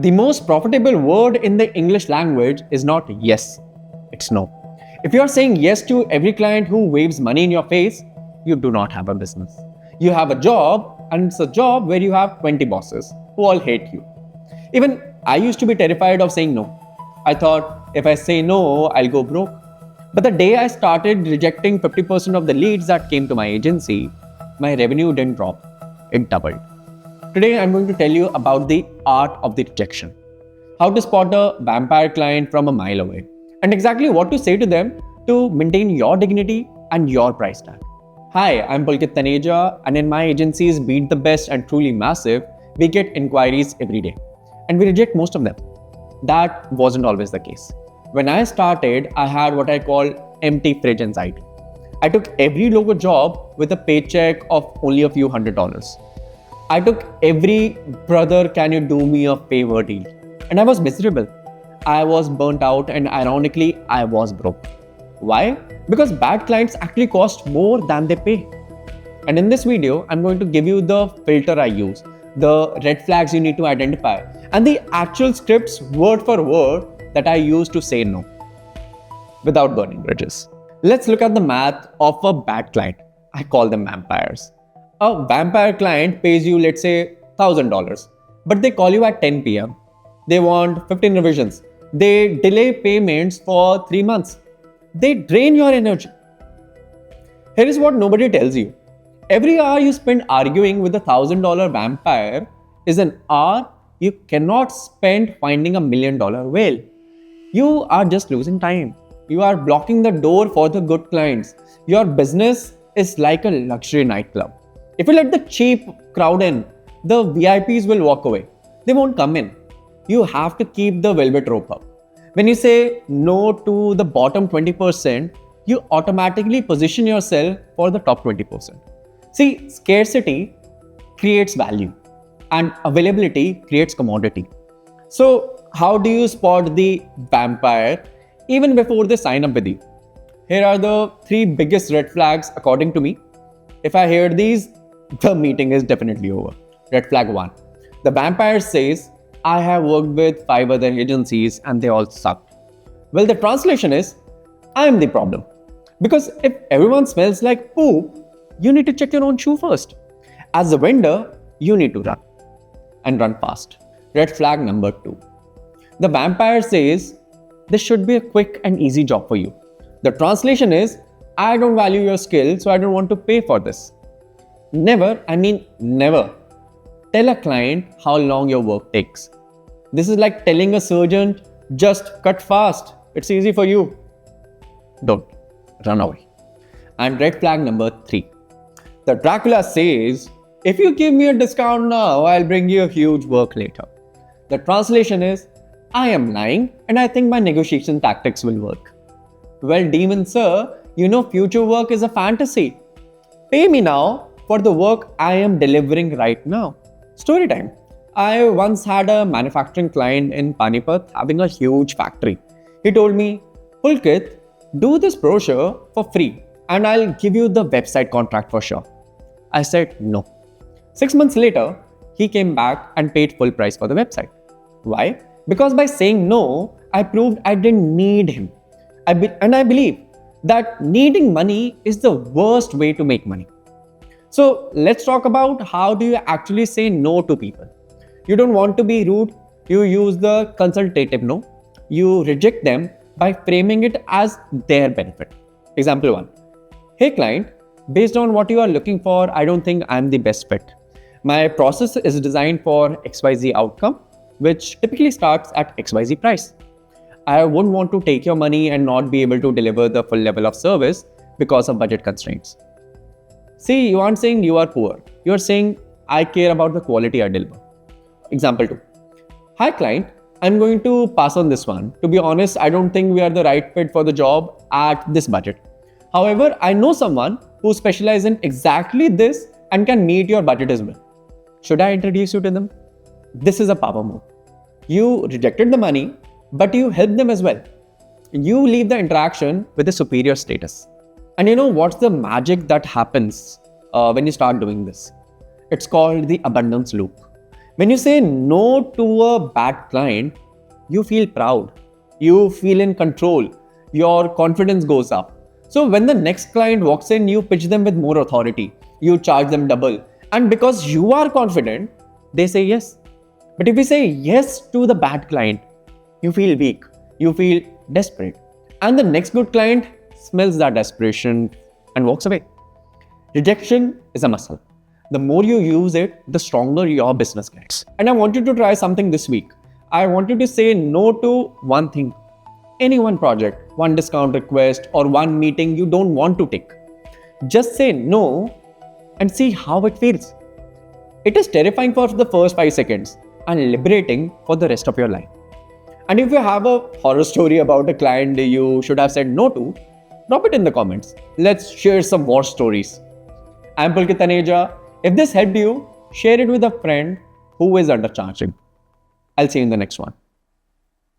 The most profitable word in the English language is not yes, it's no. If you are saying yes to every client who waves money in your face, you do not have a business. You have a job, and it's a job where you have 20 bosses who all hate you. Even I used to be terrified of saying no. I thought if I say no, I'll go broke. But the day I started rejecting 50% of the leads that came to my agency, my revenue didn't drop, it doubled. Today, I'm going to tell you about the art of the rejection, how to spot a vampire client from a mile away, and exactly what to say to them to maintain your dignity and your price tag. Hi, I'm Pulkit Taneja, and in my agency's Beat the Best and Truly Massive, we get inquiries every day, and we reject most of them. That wasn't always the case. When I started, I had what I call empty fridge anxiety. I took every logo job with a paycheck of only a few $100s. I took every brother, can you do me a favor deal? And I was miserable. I was burnt out, and ironically, I was broke. Why? Because bad clients actually cost more than they pay. And in this video, I'm going to give you the filter I use, the red flags you need to identify, and the actual scripts word for word that I use to say no without burning bridges. Let's look at the math of a bad client. I call them vampires. A vampire client pays you, let's say, $1,000, but they call you at 10 p.m. They want 15 revisions. They delay payments for 3 months. They drain your energy. Here is what nobody tells you. Every hour you spend arguing with a $1,000 vampire is an hour you cannot spend finding a $1 million whale. You are just losing time. You are blocking the door for the good clients. Your business is like a luxury nightclub. If you let the cheap crowd in, the VIPs will walk away. They won't come in. You have to keep the velvet rope up. When you say no to the bottom 20%, you automatically position yourself for the top 20%. See, scarcity creates value and availability creates commodity. So, how do you spot the vampire even before they sign up with you? Here are the 3 biggest red flags according to me. If I hear these, the meeting is definitely over. Red flag 1. The vampire says, I have worked with 5 other agencies and they all sucked. Well, the translation is, I am the problem. Because if everyone smells like poop, you need to check your own shoe first. As a vendor, you need to run. And run fast. Red flag number 2. The vampire says, this should be a quick and easy job for you. The translation is, I don't value your skill, so I don't want to pay for this. Never, I mean never, tell a client how long your work takes. This is like telling a surgeon, just cut fast. It's easy for you. Don't. Run away. And red flag number 3. The Dracula says, if you give me a discount now, I'll bring you a huge work later. The translation is, I am lying and I think my negotiation tactics will work. Well, demon sir, you know future work is a fantasy. Pay me now for the work I am delivering right now. Story time. I once had a manufacturing client in Panipat having a huge factory. He told me, Pulkit, do this brochure for free and I'll give you the website contract for sure. I said no. 6 months later, he came back and paid full price for the website. Why? Because by saying no, I proved I didn't need him. And I believe that needing money is the worst way to make money. So let's talk about how do you actually say no to people. You don't want to be rude. You use the consultative no. You reject them by framing it as their benefit. Example 1. Hey client, based on what you are looking for, I don't think I'm the best fit. My process is designed for XYZ outcome, which typically starts at XYZ price. I wouldn't want to take your money and not be able to deliver the full level of service because of budget constraints. See, you aren't saying you are poor. You are saying, I care about the quality I deliver. Example 2. Hi client, I'm going to pass on this one. To be honest, I don't think we are the right fit for the job at this budget. However, I know someone who specializes in exactly this and can meet your budget as well. Should I introduce you to them? This is a power move. You rejected the money, but you helped them as well. You leave the interaction with a superior status. And you know what's the magic that happens when you start doing this? It's called the abundance loop. When you say no to a bad client, you feel proud, you feel in control, your confidence goes up. So when the next client walks in, you pitch them with more authority, you charge them double, and because you are confident, they say yes. But if you say yes to the bad client, you feel weak, you feel desperate, and the next good client smells that desperation and walks away. Rejection is a muscle. The more you use it, the stronger your business gets. And I want you to try something this week. I want you to say no to one thing, any one project, one discount request, or one meeting you don't want to take. Just say no and see how it feels. It is terrifying for the first 5 seconds and liberating for the rest of your life. And if you have a horror story about a client you should have said no to, drop it in the comments. Let's share some war stories. I'm Pulkit Taneja. If this helped you, share it with a friend who is undercharging. I'll see you in the next one.